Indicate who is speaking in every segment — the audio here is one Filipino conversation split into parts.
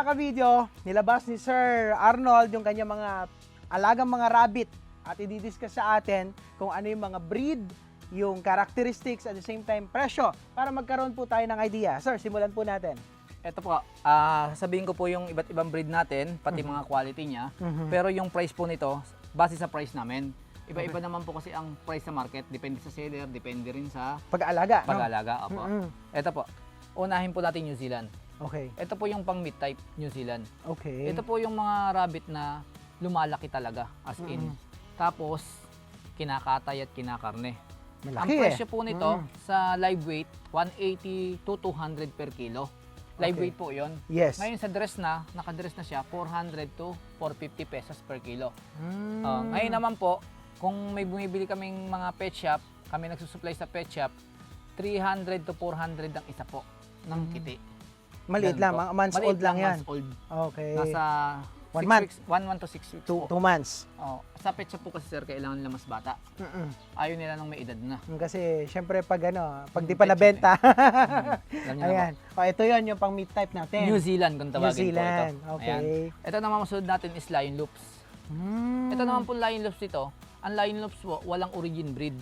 Speaker 1: ka-video, nilabas ni Sir Arnold yung kanyang mga alagang mga rabbit at i-discuss sa atin kung ano yung mga breed, yung characteristics, at the same time presyo para magkaroon po tayo ng idea. Sir, simulan po natin.
Speaker 2: Ito po, sabihin ko po yung iba't ibang breed natin, pati mga quality niya. Pero yung price po nito, base sa price namin. Iba-iba naman po kasi ang price sa market, depende sa seller, depende rin sa
Speaker 1: Pag-aalaga, no?
Speaker 2: pag-aalaga. Opo. Ito po, unahin po natin New Zealand.
Speaker 1: Okay.
Speaker 2: Ito po yung pang meat type New Zealand.
Speaker 1: Okay.
Speaker 2: Ito po yung mga rabbit na lumalaki talaga, as in. Tapos, kinakatay at kinakarne.
Speaker 1: Malaki
Speaker 2: Ang presyo po nito sa live weight, 180 to 200 per kilo. Live
Speaker 1: Okay.
Speaker 2: weight po yon.
Speaker 1: Yes.
Speaker 2: Ngayon sa dress na, nakadress na siya, 400 to 450 pesos per kilo.
Speaker 1: Mm.
Speaker 2: Ngayon naman po, kung may bumibili kaming mga pet shop, kami nagsusupply sa pet shop, 300 to 400 ang isa po ng kiti.
Speaker 1: Maliit
Speaker 2: Ganun
Speaker 1: lang,
Speaker 2: po.
Speaker 1: mga months
Speaker 2: Maliit
Speaker 1: old lang yan.
Speaker 2: Months old.
Speaker 1: Okay.
Speaker 2: Nasa
Speaker 1: 1
Speaker 2: 6
Speaker 1: month.
Speaker 2: weeks, 1 month to 6 weeks po.
Speaker 1: 2 months.
Speaker 2: Oh, sa pet shop po kasi sir, kailangan nila mas bata. Ayaw nila nung may edad na.
Speaker 1: Kasi syempre pag pag di pa
Speaker 2: Ketchup
Speaker 1: nabenta.
Speaker 2: Alam niyo na
Speaker 1: Ayan. O, ito yon yung pang meat type natin.
Speaker 2: New Zealand kung
Speaker 1: New
Speaker 2: tawagin
Speaker 1: Zealand.
Speaker 2: po ito.
Speaker 1: Okay.
Speaker 2: Ayan. Ito naman masunod natin is Lion Loops. Ito naman po Lion Loops dito. Ang Lion Loops po, walang origin breed.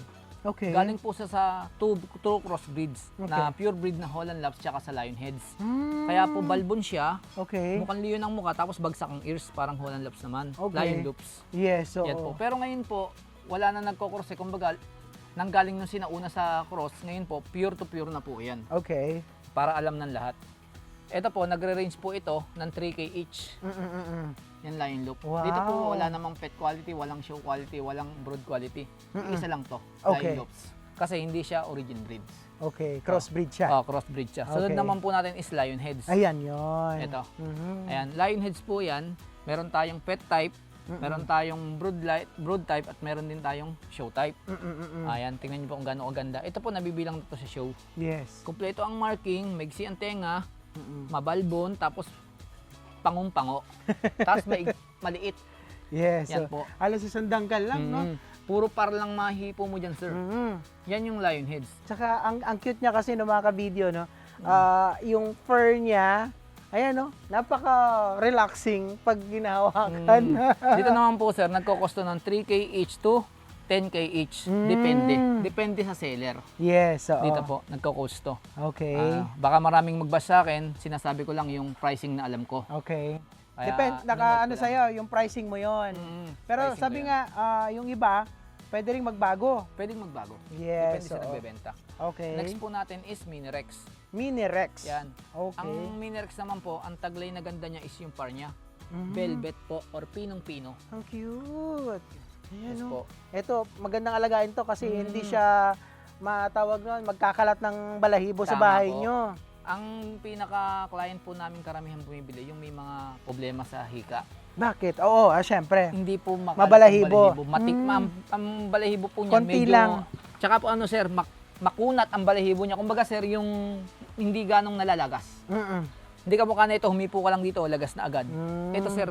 Speaker 1: Okay.
Speaker 2: Galing po sa two cross breeds na
Speaker 1: Okay.
Speaker 2: pure breed na Holland Lops tsaka sa Lion Heads.
Speaker 1: Mm.
Speaker 2: Kaya po balbon siya,
Speaker 1: Okay.
Speaker 2: mukhang leon ang mukha tapos bagsak ang ears, parang Holland Lops naman.
Speaker 1: Okay.
Speaker 2: Lion Loops.
Speaker 1: Yes, so
Speaker 2: Yan po. Pero ngayon po, wala na nagko-cross eh. Kumbaga, nanggaling nung sinauna sa cross, ngayon po, pure to pure na po yan.
Speaker 1: okay.
Speaker 2: Para alam ng lahat. Ito po, nagre-range po ito ng 3K each. Yan Lion Loop.
Speaker 1: Wow.
Speaker 2: Dito po wala namang pet quality, walang show quality, walang brood quality. Isa lang to,
Speaker 1: Okay.
Speaker 2: Lion Loops. Kasi hindi siya origin breeds.
Speaker 1: Okay, crossbreed siya.
Speaker 2: Oh, crossbreed siya. Sunod
Speaker 1: Okay.
Speaker 2: naman po natin is Lion Heads.
Speaker 1: Ayan, yon.
Speaker 2: Ito.
Speaker 1: Mhm.
Speaker 2: Ayan, Lion Heads po yan. Meron tayong pet type, meron tayong brood type, at meron din tayong show type. Ayan, tingnan niyo po kung gaano kaganda. Ito po nabibilang to sa show.
Speaker 1: Yes.
Speaker 2: Kumpleto ang marking, maigsi ang tenga, mabalbon, tapos pangong-pango. Tapos maliit.
Speaker 1: Yes.
Speaker 2: Yan
Speaker 1: So,
Speaker 2: po.
Speaker 1: alas isang dangkal lang, no?
Speaker 2: Puro par lang mahipo mo dyan, sir. Yan yung Lion Heads.
Speaker 1: Tsaka ang cute niya kasi no, mga ka-video, no? Yung fur niya, ayan, no? Napaka-relaxing pag ginahawakan.
Speaker 2: Dito naman po, sir, nagkokosto ng 3K each to 10K each. Depende. Depende sa seller.
Speaker 1: Yes, oo.
Speaker 2: Dito po, nagkokosto.
Speaker 1: Okay.
Speaker 2: Baka maraming magbasa sa akin, sinasabi ko lang yung pricing na alam ko.
Speaker 1: Okay.
Speaker 2: Kaya,
Speaker 1: Depende,
Speaker 2: nanonood
Speaker 1: ano
Speaker 2: ko lang.
Speaker 1: sa'yo, yung pricing mo yon. Pero
Speaker 2: Pricing
Speaker 1: sabi
Speaker 2: ko yan.
Speaker 1: nga, yung iba, pwede ring magbago.
Speaker 2: Pwedeng magbago.
Speaker 1: Yes,
Speaker 2: Depende sa
Speaker 1: oo.
Speaker 2: nagbebenta.
Speaker 1: Okay.
Speaker 2: Next po natin is Mini Rex.
Speaker 1: Mini Rex.
Speaker 2: Yan.
Speaker 1: Okay.
Speaker 2: Ang Mini Rex naman po, ang taglay na ganda niya is yung par niya. Velvet po or pinong-pino.
Speaker 1: Ang cute. Ayan,
Speaker 2: Yes
Speaker 1: no?
Speaker 2: po.
Speaker 1: Ito, magandang alagaan to kasi hindi siya matawag nun, magkakalat ng balahibo sa
Speaker 2: Tama
Speaker 1: bahay
Speaker 2: po.
Speaker 1: nyo.
Speaker 2: Ang pinaka-client po namin karamihan bumibili, yung may mga problema sa hika.
Speaker 1: Bakit? Oo, syempre.
Speaker 2: Hindi po makalat
Speaker 1: Mabalahibo.
Speaker 2: ang balahibo. Ang balahibo po niya
Speaker 1: Konti
Speaker 2: medyo...
Speaker 1: lang.
Speaker 2: Tsaka po ano sir, makunat ang balahibo niya. Kumbaga sir, yung hindi ganong nalalagas. Hindi ka mukha na ito, humipo ka lang dito, lagas na agad. Ito sir,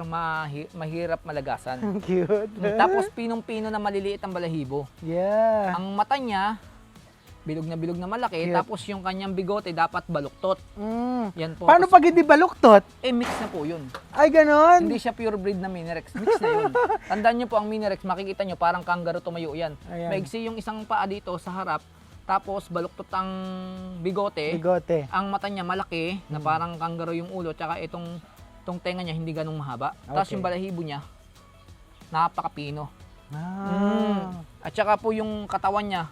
Speaker 2: mahirap malagasan.
Speaker 1: Ang cute.
Speaker 2: Tapos pinong-pino na maliliit ang balahibo.
Speaker 1: Yeah.
Speaker 2: Ang mata niya, bilog na malaki.
Speaker 1: Cute.
Speaker 2: Tapos yung kanyang bigote dapat baluktot. Yan po.
Speaker 1: Paano pag hindi baluktot?
Speaker 2: Mix na po yun.
Speaker 1: Ay, ganon.
Speaker 2: Hindi siya pure breed na Mini Rex. Mix na yun. Tandaan nyo po ang Mini Rex, makikita nyo parang kangaroo tumayo yan.
Speaker 1: Ayan.
Speaker 2: Maigsi yung isang paa dito sa harap, tapos baluktot ang bigote.
Speaker 1: Bigote.
Speaker 2: Ang mata niya malaki, na parang kangaroo yung ulo, tsaka itong tenga niya hindi ganong mahaba. Tapos
Speaker 1: Okay.
Speaker 2: yung balahibo niya, napakapino. At saka po yung katawan niya,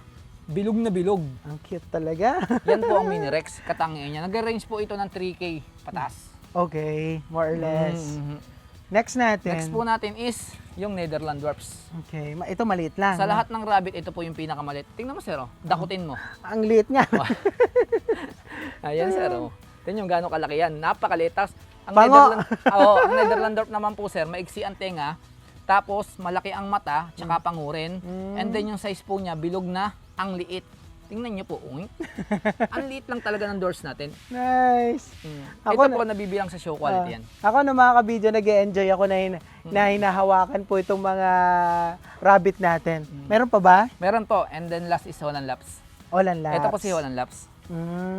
Speaker 2: bilog na bilog.
Speaker 1: Ang cute talaga.
Speaker 2: Yan po ang Mini Rex, katangian niya. Nag-range po ito ng 3K pataas.
Speaker 1: Okay, more or less.
Speaker 2: Mhm.
Speaker 1: Next natin.
Speaker 2: Next po natin is yung Netherland Dwarfs.
Speaker 1: Okay, ito maliit lang.
Speaker 2: Sa lahat ng rabbit, ito po yung pinakamalit. Tingnan mo, sir, oh. Dakutin mo.
Speaker 1: Ang liit niya.
Speaker 2: Ayan, sir, oh. Tingnan yung gaano kalaki yan. Napakaliit. Tapos, ang
Speaker 1: Pango.
Speaker 2: Ang Netherland Dwarf naman po, sir, maigsi ang tenga. Tapos, malaki ang mata, tsaka pangurin. And then, yung size po niya, bilog na, ang liit. Tingnan niyo po, uy. Ang liit lang talaga ng doors natin.
Speaker 1: Nice.
Speaker 2: Ito po nabibilang sa show quality yan.
Speaker 1: Ako no mga kabidyo, nag-e-enjoy ako na hinahawakan po itong mga rabbit natin. Meron pa ba?
Speaker 2: Meron po. And then, last is Holland Laps.
Speaker 1: Holland Laps.
Speaker 2: Ito po si Holland Laps.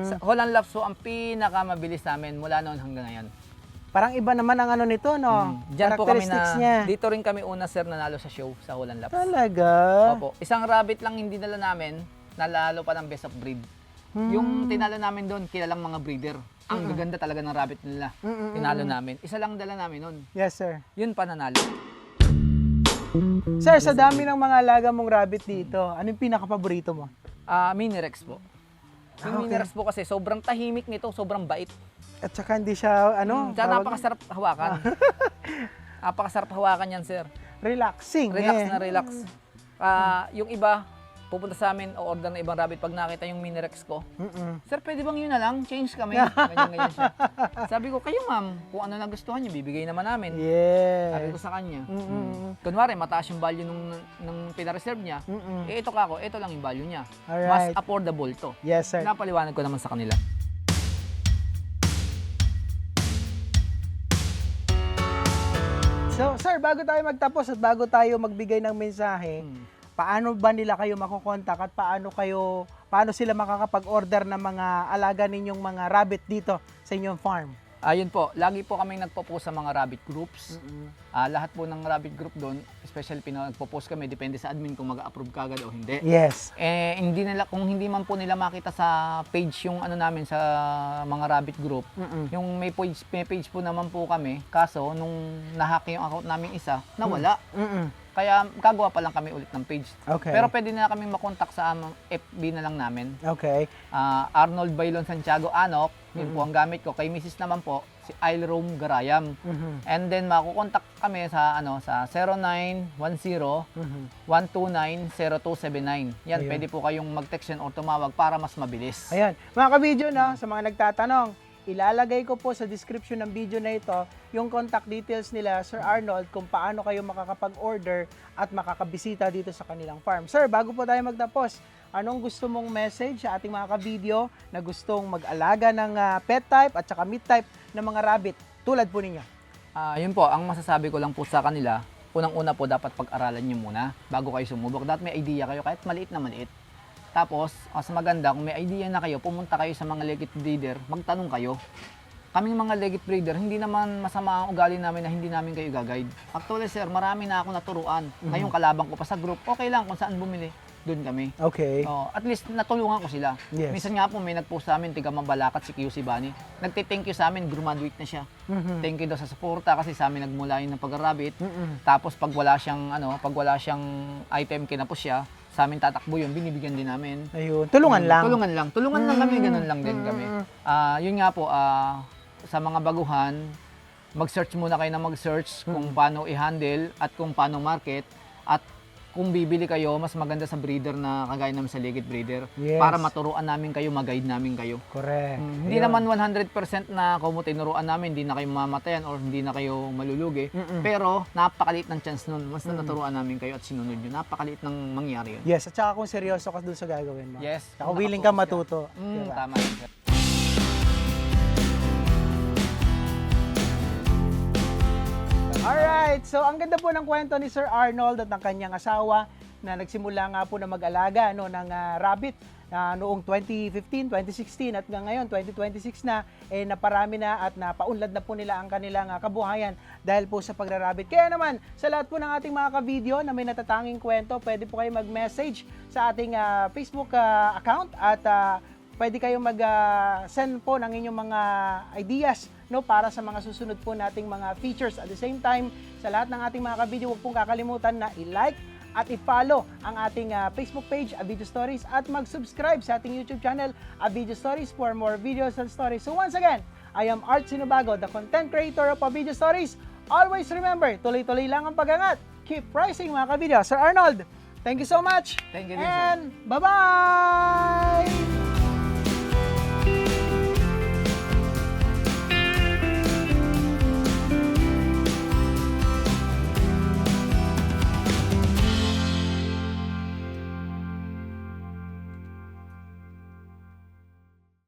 Speaker 2: Sa Holland Laps po ang pinakamabilis namin mula noon hanggang ngayon.
Speaker 1: Parang iba naman ang ano nito, no?
Speaker 2: Diyan po kami
Speaker 1: Characteristics niya.
Speaker 2: dito rin kami una sir nanalo sa show sa Holland Labs.
Speaker 1: Talaga?
Speaker 2: Opo, isang rabbit lang hindi dala namin, nalalo pa ng best of breed. Yung tinalo namin doon, kilalang mga breeder. Ang gaganda talaga ng rabbit nila. Tinalo namin. Isa lang dala namin noon.
Speaker 1: Yes, sir.
Speaker 2: Yun pa nanalo.
Speaker 1: Sir, sa dami ng mga alaga mong rabbit dito, ano yung pinaka-paborito mo?
Speaker 2: Mini Rex po. Yung Mini
Speaker 1: Okay.
Speaker 2: Rex po kasi sobrang tahimik nito, sobrang bait.
Speaker 1: At saka hindi siya,
Speaker 2: Tsaka napakasarap hawakan. Napakasarap hawakan yan, sir.
Speaker 1: relaxing.
Speaker 2: Relax
Speaker 1: eh.
Speaker 2: na relax. Yung iba, pupunta sa amin o order na ibang rabbit pag nakita yung Mini Rex ko. Sir, pwede bang yun na lang? Change kami. Ganyan siya. Sabi ko, kayo ma'am, kung ano nagustuhan niyo, bibigay naman namin. Sabi ko
Speaker 1: Yes.
Speaker 2: sa kanya. Kunwari, mataas yung value nung pinareserve niya. Eh, ito kako, ito lang yung value niya. Mas
Speaker 1: Alright.
Speaker 2: affordable to.
Speaker 1: Yes, sir.
Speaker 2: Napaliwanag ko naman sa kanila.
Speaker 1: So, sir, bago tayo magtapos at bago tayo magbigay ng mensahe, paano ba nila kayo makokontak at paano sila makakapag-order ng mga alaga ninyong mga rabbit dito sa inyong farm?
Speaker 2: Ayun po, lagi po kaming nagpo-post sa mga rabbit groups. Lahat po ng rabbit group doon, especially nagpo-post kami, depende sa admin kung mag-approve kagad o hindi.
Speaker 1: Yes.
Speaker 2: Kung hindi man po nila makita sa page yung ano namin sa mga rabbit group, yung may page po naman po kami, kaso nung nahack yung account namin isa, nawala. Kaya gagawa pa lang kami ulit ng page.
Speaker 1: Okay.
Speaker 2: Pero pwede na kami makontak sa FB na lang namin.
Speaker 1: Okay.
Speaker 2: Arnold Bailon Santiago Anok, yun po ang gamit ko. Kay Mrs. naman po, si Ilrome Garayam. And then makukontak kami sa sa 0910-129-0279. Yan,
Speaker 1: Ayun.
Speaker 2: pwede po kayong mag-text yan or tumawag para mas mabilis.
Speaker 1: Ayan. Mga ka-video, no, sa mga nagtatanong, ilalagay ko po sa description ng video na ito yung contact details nila, Sir Arnold, kung paano kayo makakapag-order at makakabisita dito sa kanilang farm. Sir, bago po tayo magtapos, anong gusto mong message sa ating mga ka-video na gustong mag-alaga ng pet type at saka meat type ng mga rabbit tulad po ninyo?
Speaker 2: Yun po, ang masasabi ko lang po sa kanila, unang-una po dapat pag-aralan nyo muna bago kayo sumubok. Dapat may idea kayo kahit maliit na maliit. Tapos, mas maganda, kung may idea na kayo, pumunta kayo sa mga legit breeder, magtanong kayo. Kaming mga legit breeder, hindi naman masama ang ugali namin na hindi namin kayo gagayad. Actually sir, marami na ako naturuan. Ngayong kalabang ko pa sa group, okay lang kung saan bumili, doon kami.
Speaker 1: Okay.
Speaker 2: At least natulungan ko sila.
Speaker 1: Yes.
Speaker 2: Minsan nga po may nag-post sa amin, tiga Mabalacat si QC Bunny. Nagte-thank you sa amin, graduate na siya. Thank you daw sa suporta kasi sa amin nagmula yun ng pag-rabbit. Tapos pag wala siyang item kinapos siya, sa amin tatakbo yun, binibigyan din namin.
Speaker 1: Ayun. Tulungan lang.
Speaker 2: Tulungan lang kami, ganun lang din kami. Yun nga po, sa mga baguhan, mag-search muna kayo na mag-search kung paano i-handle at kung paano market at kung bibili kayo, mas maganda sa breeder na kagaya namin sa legit breeder
Speaker 1: Yes.
Speaker 2: para maturuan namin kayo, mag-guide namin kayo.
Speaker 1: Correct.
Speaker 2: Hindi naman 100% na kung tinuruan namin, hindi na kayo mamatayan or hindi na kayo malulugi. Pero napakaliit ng chance nun. Mas naturuan namin kayo at sinunod nyo. Napakaliit ng mangyari yun.
Speaker 1: Yes, at saka kung seryoso ka dun sa gagawin mo.
Speaker 2: Yes.
Speaker 1: Saka willing ka matuto. Diba?
Speaker 2: Tama yun, sir.
Speaker 1: Alright, so ang ganda po ng kwento ni Sir Arnold at ng kanyang asawa na nagsimula nga po na mag-alaga ng rabbit noong 2015, 2016 at ngayon 2026 na naparami na at napaunlad na po nila ang kanilang kabuhayan dahil po sa pagra-rabbit. Kaya naman, sa lahat po ng ating mga ka-video na may natatanging kwento, pwede po kayo mag-message sa ating Facebook account at pwede kayong mag-send po ng inyong mga ideas para sa mga susunod po nating mga features. At the same time, sa lahat ng ating mga ka-video, huwag pong kakalimutan na i-like at i-follow ang ating Facebook page, Video Stories, at mag-subscribe sa ating YouTube channel, Video Stories, for more videos and stories. So once again, I am Art Sinubago, the content creator of Video Stories. Always remember, tuloy-tuloy lang ang pag-angat. Keep rising mga ka-video. Sir Arnold, thank you so much.
Speaker 2: Thank you din, sir.
Speaker 1: And bye-bye!